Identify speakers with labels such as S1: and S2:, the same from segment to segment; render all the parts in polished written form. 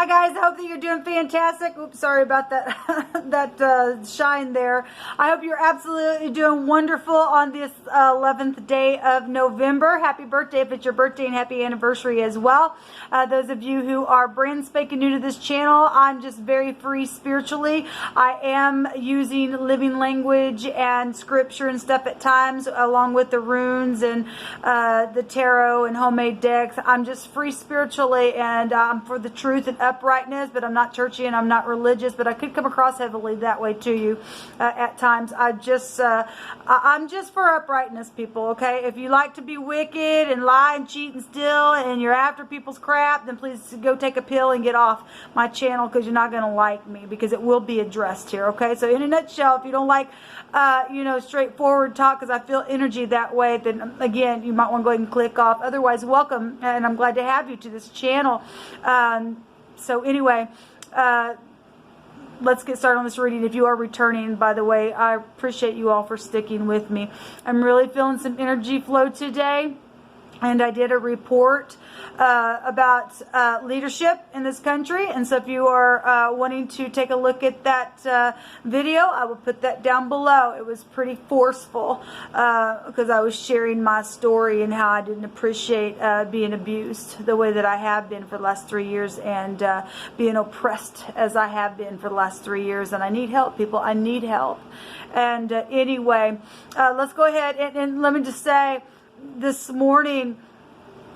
S1: Hi guys, I hope that you're doing fantastic. Oops, sorry about that that shine there. I hope you're absolutely doing wonderful on this 11th day of November. Happy birthday if it's your birthday, and happy anniversary as well. Those of you who are brand spanking new to this channel, I'm just very free spiritually. I am using living language and scripture and stuff at times, along with the runes and the tarot and homemade decks. I'm just free spiritually, and I'm for the truth and uprightness, but I'm not churchy and I'm not religious, but I could come across heavily that way to you at times. I'm just for uprightness, people, okay? If you like to be wicked and lie and cheat and steal and you're after people's crap, then please go take a pill and get off my channel, because you're not going to like me, because it will be addressed here, okay? So in a nutshell, if you don't like straightforward talk, because I feel energy that way, then again, you might want to go ahead and click off. Otherwise, welcome, and I'm glad to have you to this channel. So anyway, let's get started on this reading. If you are returning, by the way, I appreciate you all for sticking with me. I'm really feeling some energy flow today. And I did a report about leadership in this country. And so if you are wanting to take a look at that video, I will put that down below. It was pretty forceful because I was sharing my story and how I didn't appreciate being abused the way that I have been for the last 3 years, and being oppressed as I have been for the last 3 years. And I need help, people. I need help. And anyway, let's go ahead and let me just say, this morning,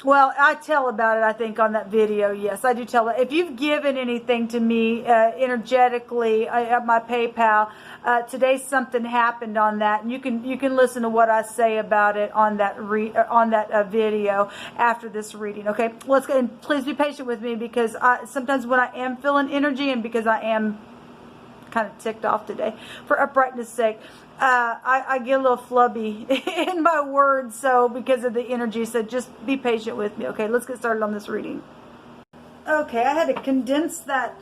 S1: well, I tell about it, I think, on that video. Yes, I do tell it. If you've given anything to me energetically at my PayPal, today something happened on that, and you can listen to what I say about it on that video after this reading. Okay, let's go, and please be patient with me, because sometimes when I am feeling energy, and because I am kind of ticked off today, for uprightness sake, I get a little flubby in my words, so because of the energy, so just be patient with me. Okay, let's get started on this reading. Okay, I had to condense that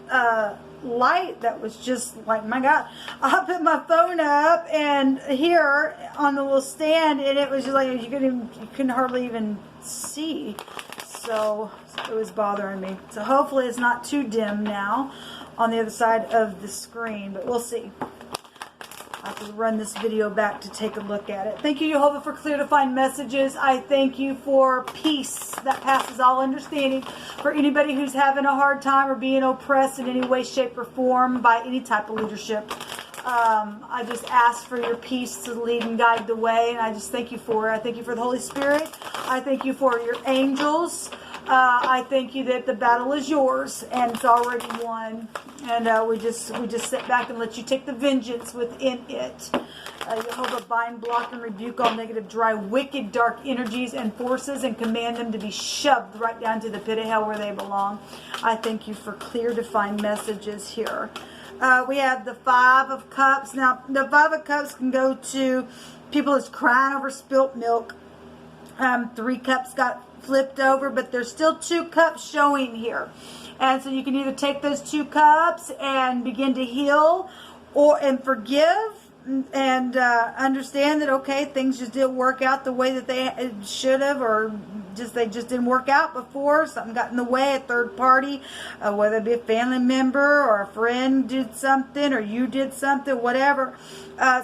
S1: light that was just like, my God. I put my phone up and here on the little stand, and it was just like you couldn't hardly even see, so it was bothering me. So hopefully it's not too dim now on the other side of the screen, but we'll see. I have to run this video back to take a look at it. Thank you, Jehovah, for clear defined messages. I thank you for peace that passes all understanding. For anybody who's having a hard time or being oppressed in any way, shape, or form by any type of leadership, I just ask for your peace to lead and guide the way, and I just thank you for it. I thank you for the Holy Spirit. I thank you for your angels. I thank you that the battle is yours and it's already won, and we just sit back and let you take the vengeance within it. Jehovah, bind, block, and rebuke all negative, dry, wicked, dark energies and forces, and command them to be shoved right down to the pit of hell where they belong. I thank you for clear, defined messages here. We have the Five of Cups. Now, the Five of Cups can go to people that's crying over spilt milk. 3 cups got flipped over, but there's still 2 cups showing here. And so you can either take those 2 cups and begin to heal and forgive, and understand that, okay, things just didn't work out the way that they should have, or they just didn't work out before. Something got in the way, a third party, whether it be a family member or a friend did something, or you did something, whatever.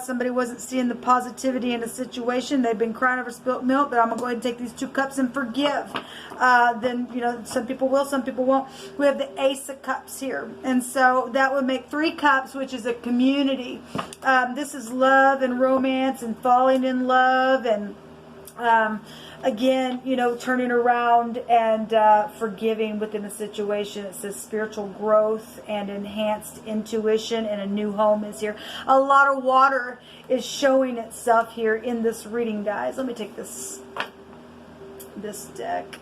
S1: Somebody wasn't seeing the positivity in a situation. They've been crying over spilt milk, but I'm going to go ahead and take these 2 cups and forgive. Then, some people will, some people won't. We have the Ace of Cups here. And so that would make 3 cups, which is a community. This is love and romance and falling in love, and again, turning around and forgiving within the situation. It says spiritual growth and enhanced intuition, and a new home is here. A lot of water is showing itself here in this reading, guys. Let me take this deck,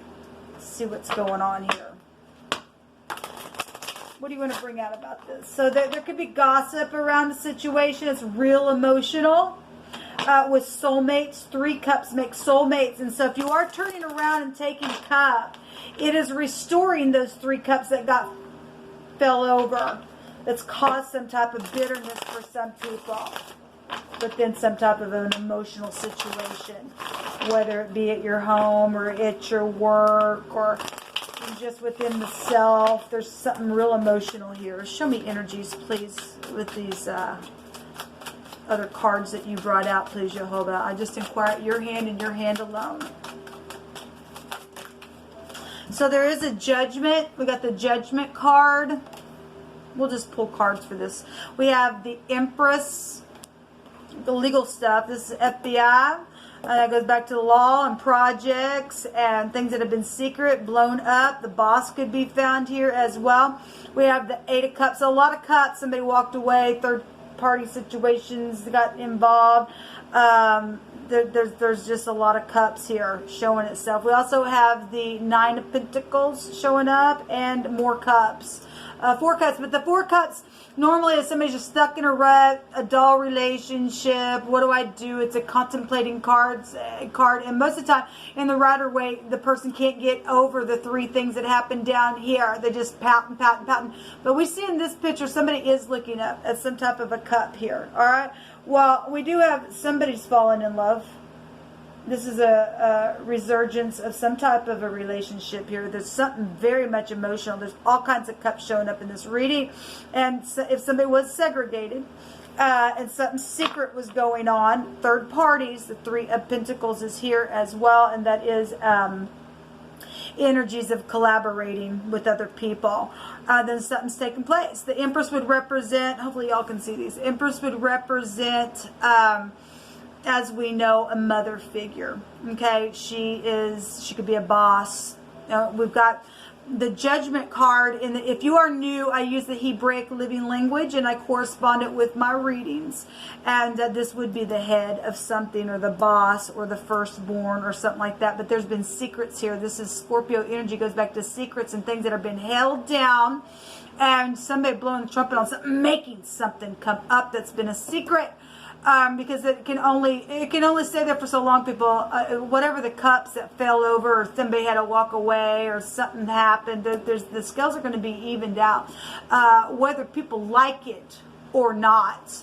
S1: see what's going on here. What do you want to bring out about this? So there could be gossip around the situation. It's real emotional. With soulmates, 3 cups make soulmates. And so if you are turning around and taking a cup, it is restoring those 3 cups that fell over. That's caused some type of bitterness for some people. But then some type of an emotional situation, whether it be at your home or at your work or in just within the self. There's something real emotional here. Show me energies, please, with these other cards that you brought out, please, Jehovah. I just inquire at your hand and your hand alone. So there is a judgment. We got the judgment card. We'll just pull cards for this. We have the Empress, the legal stuff. This is FBI. That goes back to the law and projects and things that have been secret, blown up. The boss could be found here as well. We have the Eight of Cups. So a lot of cups. Somebody walked away. Third party situations got involved. There's just a lot of cups here showing itself. We also have the Nine of Pentacles showing up and more cups. 4 cups, but the 4 cups normally if somebody's just stuck in a rut, a dull relationship, what do I do? It's a contemplating card, and most of the time in the Rider-Waite, the person can't get over the 3 things that happen down here. They just pouting. But we see in this picture somebody is looking up at some type of a cup here. All right. Well, we do have somebody's fallen in love. This is a resurgence of some type of a relationship here. There's something very much emotional. There's all kinds of cups showing up in this reading. And so if somebody was segregated and something secret was going on, third parties, the 3 of Pentacles is here as well. And that is energies of collaborating with other people. Then something's taking place. The Empress would represent, hopefully y'all can see these. Empress would represent... as we know, a mother figure. Okay, she could be a boss. We've got the Judgment card. If you are new, I use the Hebraic living language and I correspond it with my readings. And this would be the head of something, or the boss, or the firstborn, or something like that. But there's been secrets here. This is Scorpio energy, goes back to secrets and things that have been held down. And somebody blowing the trumpet on something, making something come up that's been a secret. Because it can only stay there for so long, people. Whatever the cups that fell over, or somebody had to walk away, or something happened, the scales are going to be evened out, whether people like it or not.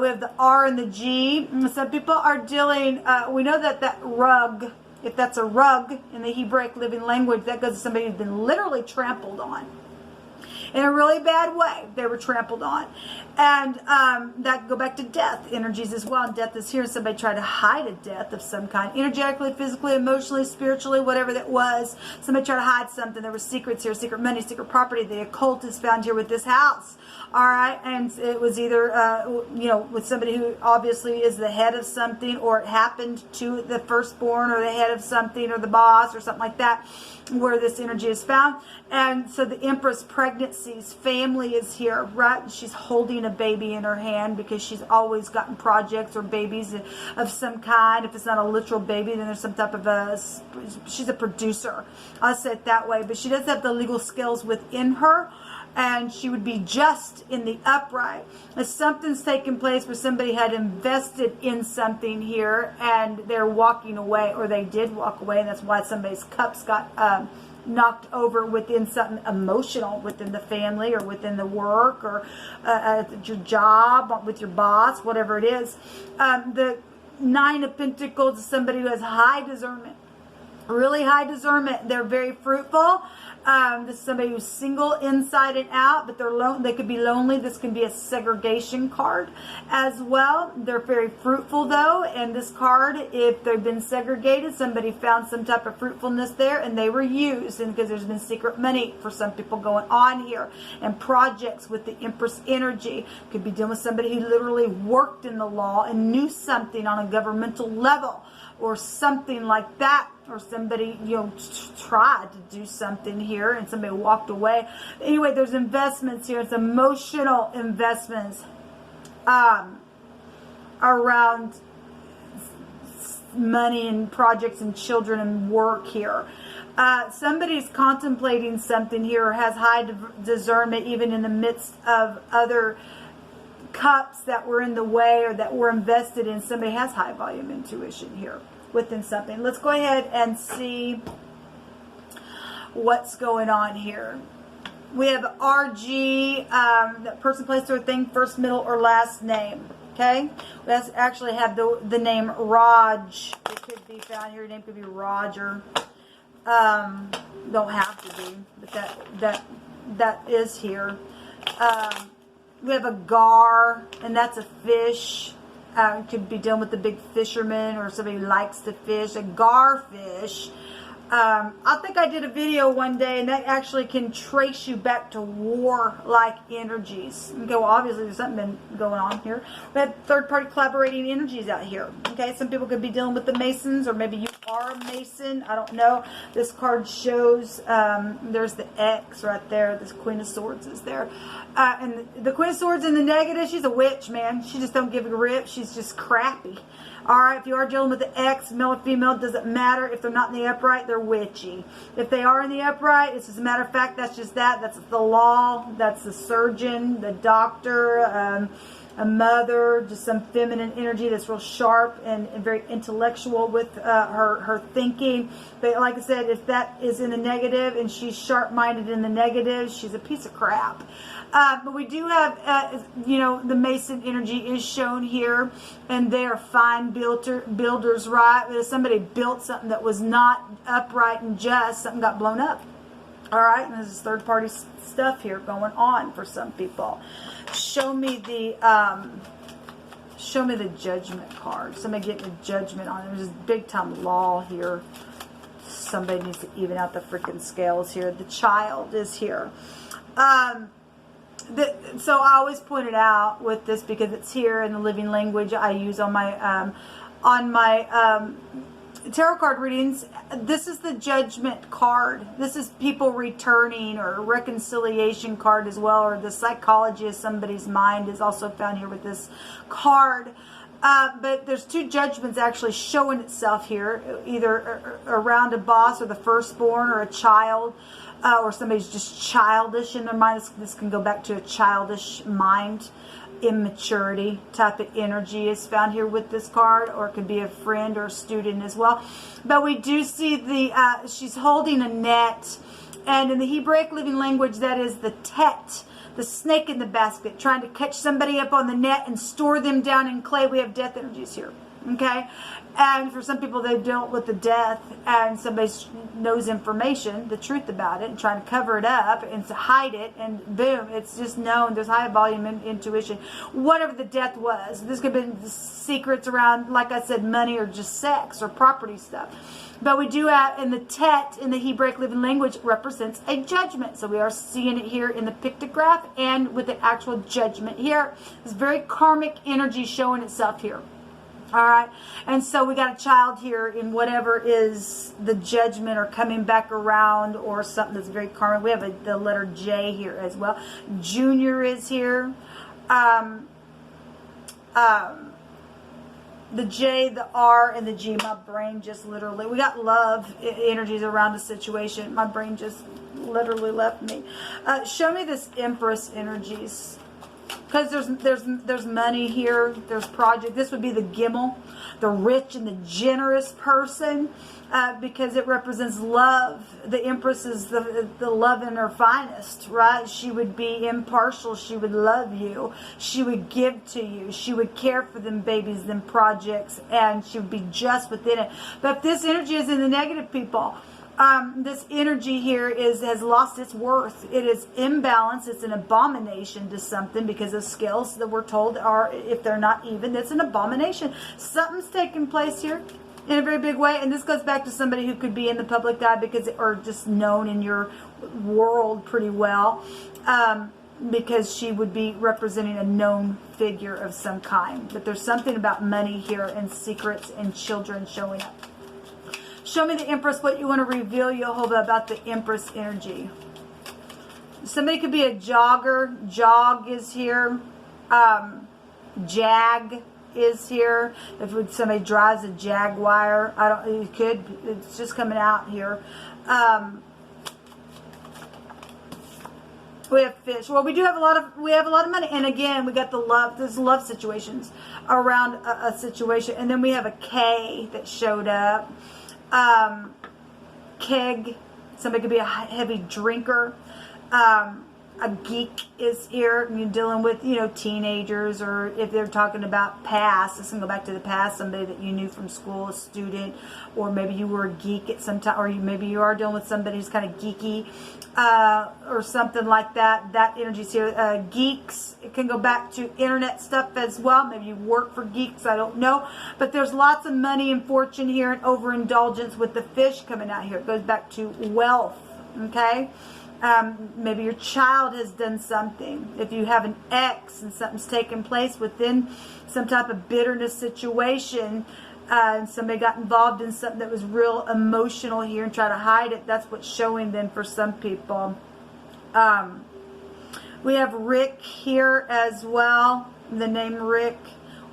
S1: We have the R and the G. Some people are dealing, we know that rug, if that's a rug in the Hebraic living language, that goes to somebody who's been literally trampled on. In a really bad way, they were trampled on. And that go back to death energies as well. Death is here. Somebody tried to hide a death of some kind. Energetically, physically, emotionally, spiritually, whatever that was. Somebody tried to hide something. There were secrets here, secret money, secret property. The occult is found here with this house. All right. And it was either, with somebody who obviously is the head of something, or it happened to the firstborn, or the head of something, or the boss, or something like that, where this energy is found. And so the Empress pregnancies, family is here, right? She's holding a baby in her hand because she's always gotten projects or babies of some kind. If it's not a literal baby, then there's some type of she's a producer. I'll say it that way. But she does have the legal skills within her. And she would be just in the upright. If something's taken place where somebody had invested in something here and they're walking away, or they did walk away, and that's why somebody's cups got knocked over within something emotional within the family, or within the work, or at your job, with your boss, whatever it is. The Nine of Pentacles is somebody who has high discernment. Really high discernment. They're very fruitful. This is somebody who's single inside and out, but they could be lonely. This can be a segregation card as well. They're very fruitful though. And this card, if they've been segregated, somebody found some type of fruitfulness there and they were used. And because there's been secret money for some people going on here, and projects with the Empress energy. Could be dealing with somebody who literally worked in the law and knew something on a governmental level, or something like that. Or somebody, tried to do something here and somebody walked away. Anyway, there's investments here. It's emotional investments around money and projects and children and work here. Somebody's contemplating something here, or has high discernment even in the midst of other cups that were in the way or that were invested in. Somebody has high volume intuition here within something. Let's go ahead and see what's going on here. We have RG, that person, place, or thing, first, middle, or last name. Okay? We actually have the name Raj. It could be found here. Your name could be Roger. Don't have to be, but that is here. We have a gar, and that's a fish. Could be dealing with the big fisherman or somebody who likes to fish. A gar fish. I think I did a video one day, and that actually can trace you back to war-like energies. Okay, well, obviously there's something been going on here. We have third-party collaborating energies out here. Okay, some people could be dealing with the Masons, or maybe you are a Mason. I don't know. This card shows there's the X right there. This Queen of Swords is there. And the Queen of Swords in the negative, she's a witch, man. She just don't give a rip. She's just crappy. Alright, if you are dealing with the X, male or female, doesn't matter. If they're not in the upright, they're witchy. If they are in the upright, it's just a matter of fact, that's just that. That's the law. That's the surgeon, the doctor, a mother, just some feminine energy that's real sharp and very intellectual with her thinking. But like I said, if that is in the negative and she's sharp-minded in the negative, she's a piece of crap. But we do have, the Mason energy is shown here, and they are fine builders, right? If somebody built something that was not upright and just, something got blown up. All right, and there's third-party stuff here going on for some people. Show me the judgment card. Somebody getting a judgment on it. There's this big-time law here. Somebody needs to even out the freaking scales here. The child is here. So I always point it out with this because it's here in the living language I use on my tarot card readings. This is the judgment card. This is people returning, or reconciliation card as well, or the psychology of somebody's mind is also found here with this card. But there's two judgments actually showing itself here, either around a boss or the firstborn or a child. Or somebody's just childish in their mind. This can go back to a childish mind, immaturity type of energy is found here with this card, or it could be a friend or a student as well. But we do see she's holding a net, and in the Hebraic living language, that is the tet, the snake in the basket, trying to catch somebody up on the net and store them down in clay. We have death energies here. Okay, and for some people, they've dealt with the death, and somebody knows information, the truth about it, and trying to cover it up and to hide it, and boom, it's just known. There's high volume intuition. Whatever the death was, this could have been secrets around, like I said, money or just sex or property stuff. But we do have, in the tet, in the Hebraic living language, represents a judgment. So we are seeing it here in the pictograph and with the actual judgment here. It's very karmic energy showing itself here. All right, and so we got a child here in whatever is the judgment or coming back around, or something that's very karmic. We have the letter J here as well. Junior is here. The J, the R, and the G. My brain just literally, we got love energies around the situation. My brain just literally left me. Show me this Empress energies. Because there's money here, there's project. This would be the Gimel, the rich and the generous person, because it represents love. The Empress is the love in her finest, right? She would be impartial. She would love you. She would give to you. She would care for them babies, them projects, and she would be just within it. But if this energy is in the negative, people, this energy here has lost its worth. It is imbalanced. It's an abomination to something, because the scales that we're told are, if they're not even, it's an abomination. Something's taking place here in a very big way, and this goes back to somebody who could be in the public eye or just known in your world pretty well, because she would be representing a known figure of some kind. But there's something about money here and secrets and children showing up. Show me the Empress, what you want to reveal, Jehovah, about the Empress energy. Somebody could be a jogger. Jog is here. Jag is here. If somebody drives a Jaguar, it could. It's just coming out here. We have fish. Well, we have a lot of money, and again, we got the love. There's love situations around a situation, and then we have a K that showed up. Keg, somebody could be a heavy drinker. a geek is here, and you're dealing with, you know, teenagers, or if they're talking about past, let's go back to the past, somebody that you knew from school, a student, or maybe you were a geek at some time, or maybe you are dealing with somebody who's kind of geeky, or something like that. That energy's here. Geeks, it can go back to internet stuff as well. Maybe you work for geeks, I don't know. But there's lots of money and fortune here, and overindulgence with the fish coming out here. It goes back to wealth, okay? Maybe your child has done something. If you have an ex and something's taken place within some type of bitterness situation, and somebody got involved in something that was real emotional here and try to hide it, that's what's showing then for some people. We have Rick here as well, the name Rick.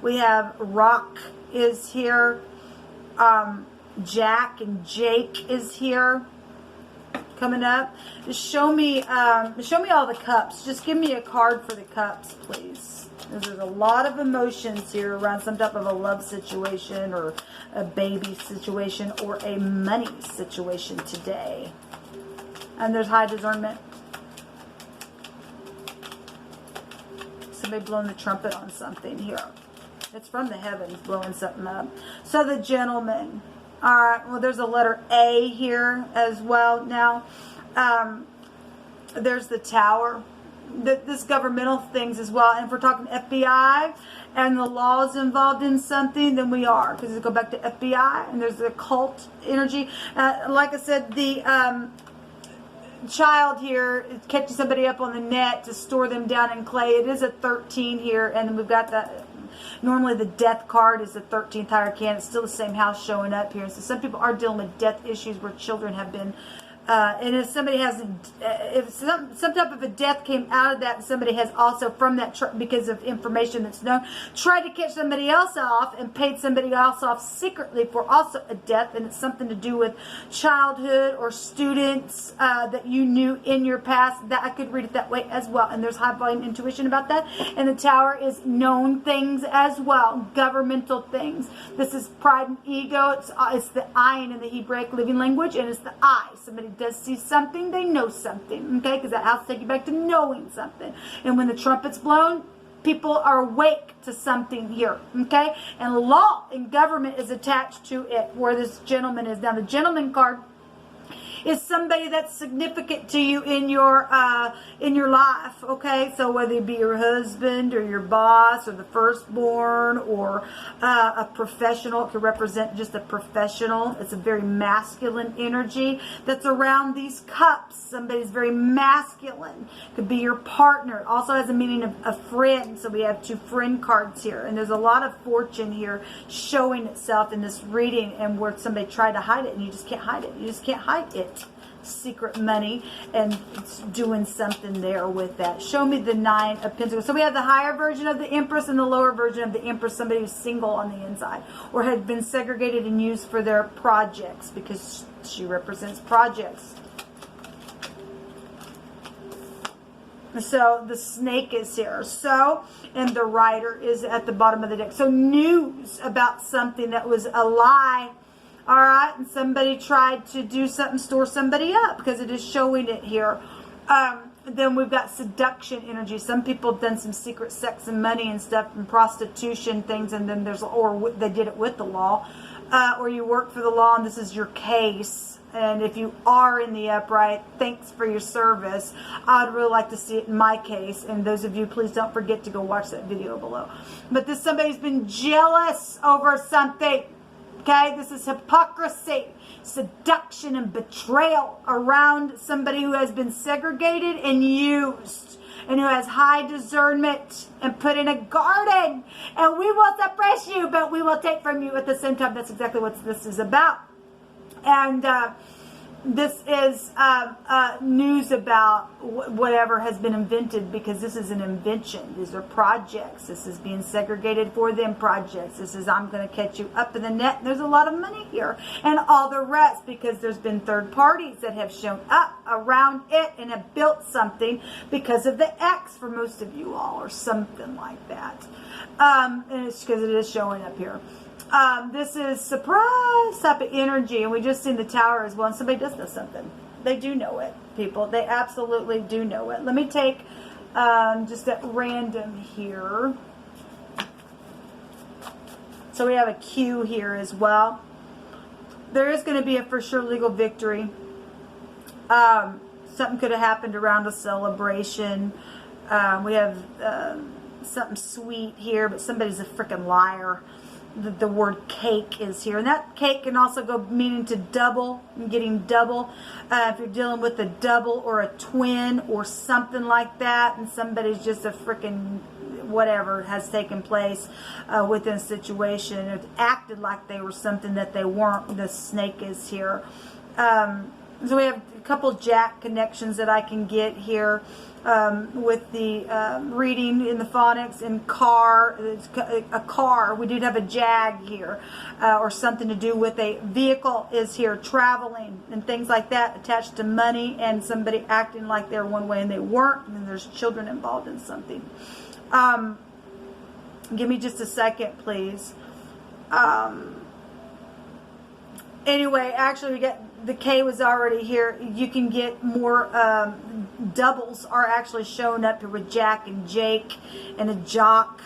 S1: We have Rock is here. Jack and Jake is here. Coming up, just show me all the cups. Just give me a card for the cups, please. There's a lot of emotions here around some type of a love situation, or a baby situation, or a money situation today. And there's high discernment. Somebody blowing the trumpet on something here. It's from the heavens, blowing something up. So the gentleman. All right, well, there's a letter A here as well. Now, there's the Tower. This governmental things as well. And if we're talking FBI and the laws involved in something, then we are. Because we go back to FBI, and there's the occult energy. Like I said, the child here is catching somebody up on the net to store them down in clay. It is a 13 here, and then we've got the... Normally the death card is the 13th hurricane. It's still the same house showing up here. So some people are dealing with death issues where children have been, and if somebody has, if some type of a death came out of that, somebody has also from that, because of information that's known, tried to catch somebody else off and paid somebody else off secretly for also a death, and it's something to do with childhood or students that you knew in your past. That I could read it that way as well, and there's high volume intuition about that. And the Tower is known things as well, governmental things. This is pride and ego. It's the ayin in the Hebraic living language, and it's the I. Somebody does see something, they know something, okay? Because that house takes you back to knowing something. And when the trumpet's blown, people are awake to something here, okay? And law and government is attached to it, where this gentleman is. Now, the gentleman card is somebody that's significant to you in your life, okay? So whether it be your husband or your boss or the firstborn or a professional, it could represent just a professional. It's a very masculine energy that's around these cups. Somebody's very masculine. Could be your partner. It also has a meaning of a friend. So we have two friend cards here. And there's a lot of fortune here showing itself in this reading, and where somebody tried to hide it, and you just can't hide it. You just can't hide it. Secret money, and it's doing something there with that. Show me the 9 of Pentacles. So we have the higher version of the Empress and the lower version of the Empress. Somebody who's single on the inside, or had been segregated and used for their projects, because she represents projects. So the snake is here. So, and the rider is at the bottom of the deck. So news about something that was a lie. All right, and somebody tried to do something, store somebody up, because it is showing it here. Then we've got seduction energy. Some people have done some secret sex and money and stuff, and prostitution things, and then there's, or they did it with the law, or you work for the law, and this is your case. And if you are in the upright, thanks for your service. I'd really like to see it in my case. And those of you, please don't forget to go watch that video below. But this somebody's been jealous over something. Okay, this is hypocrisy, seduction, and betrayal around somebody who has been segregated and used, and who has high discernment and put in a garden. And we will suppress you, but we will take from you at the same time. That's exactly what this is about. And this is news about whatever has been invented, because this is an invention. These are projects. This is being segregated for them projects. This is, I'm going to catch you up in the net. There's a lot of money here, and all the rest, because there's been third parties that have shown up around it and have built something because of the X for most of you all, or something like that. And it's because it is showing up here. This is surprise type of energy, and we just seen the Tower as well, and somebody does know something. They do know it, people. They absolutely do know it. Let me take just at random here. So we have a Q here as well. There is going to be a for sure legal victory. Something could have happened around a celebration. We have something sweet here, but somebody's a freaking liar. The word cake is here, and that cake can also go meaning to double, getting double. If you're dealing with a double or a twin or something like that, and somebody's just a freaking whatever has taken place within a situation, it acted like they were something that they weren't. The snake is here. So we have a couple Jack connections that I can get here with the reading in the phonics and car. A car. We do have a Jag here or something to do with a vehicle is here, traveling and things like that attached to money and somebody acting like they're one way and they weren't, and there's children involved in something. Give me just a second, please. Anyway, actually we get the K was already here. You can get more doubles are actually showing up here with Jack and Jake and a jock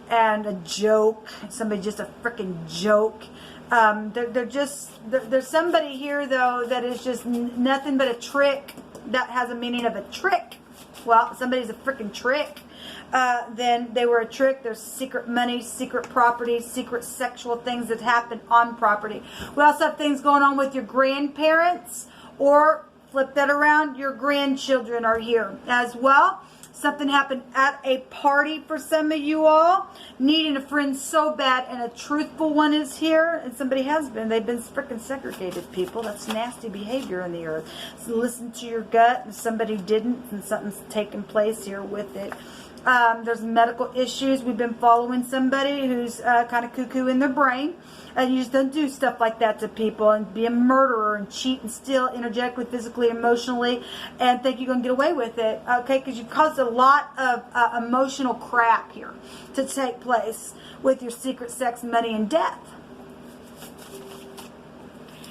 S1: and a joke. Somebody just a freaking joke. There's somebody here though that is just nothing but a trick. That has a meaning of a trick. Well, somebody's a freaking trick. Then they were a trick. There's secret money, secret property, secret sexual things that happen on property. We also have things going on with your grandparents, or flip that around, your grandchildren are here as well. Something happened at a party for some of you all. Needing a friend so bad, and a truthful one is here. And somebody has been. They've been freaking segregated, people. That's nasty behavior in the earth. So listen to your gut. If somebody didn't, and something's taken place here with it. There's medical issues. We've been following somebody who's kind of cuckoo in their brain. And you just don't do stuff like that to people and be a murderer and cheat and steal energetically, physically, emotionally, and think you're going to get away with it. Okay, because you caused a lot of emotional crap here to take place with your secret sex, money, and death.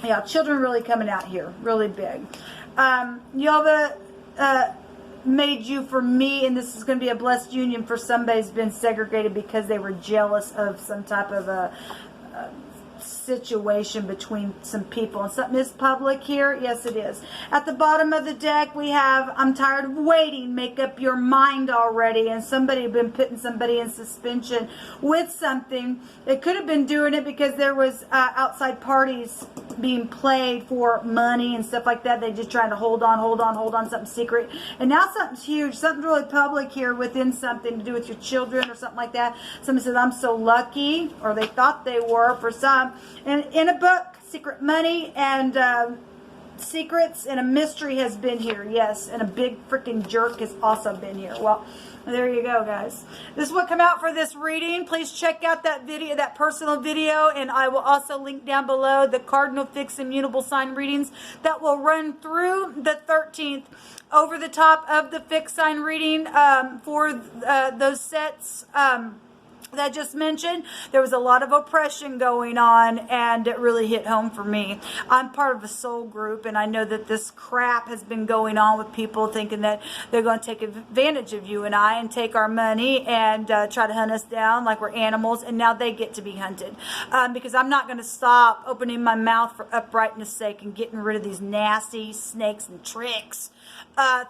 S1: Yeah, children really coming out here, really big. Yova made you for me, and this is going to be a blessed union for somebody who's been segregated because they were jealous of some type of a situation between some people. And something is public here. Yes, it is. At the bottom of the deck, we have, I'm tired of waiting. Make up your mind already. And somebody had been putting somebody in suspension with something. They could have been doing it because there was outside parties being played for money and stuff like that. They just trying to hold on, something secret. And now something's huge, something really public here within something to do with your children or something like that. Somebody says, I'm so lucky, or they thought they were for some. And in a book, secret money and secrets and a mystery has been here. Yes, and a big freaking jerk has also been here. Well, there you go, guys. This is what come out for this reading. Please check out that video, that personal video, and I will also link down below the cardinal fixed immutable sign readings that will run through the 13th. Over the top of the fixed sign reading for those sets that I just mentioned, there was a lot of oppression going on, and it really hit home for me. I'm part of a soul group, and I know that this crap has been going on with people thinking that they're going to take advantage of you and I and take our money and try to hunt us down like we're animals, and now they get to be hunted. Because I'm not going to stop opening my mouth for uprightness sake and getting rid of these nasty snakes and tricks.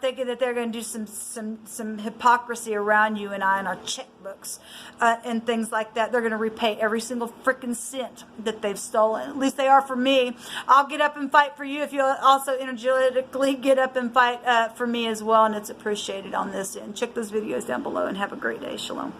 S1: Thinking that they're going to do some hypocrisy around you and I and our checkbooks and things like that. They're going to repay every single freaking cent that they've stolen. At least they are for me. I'll get up and fight for you if you also energetically get up and fight for me as well, and it's appreciated on this end. Check those videos down below and have a great day. Shalom.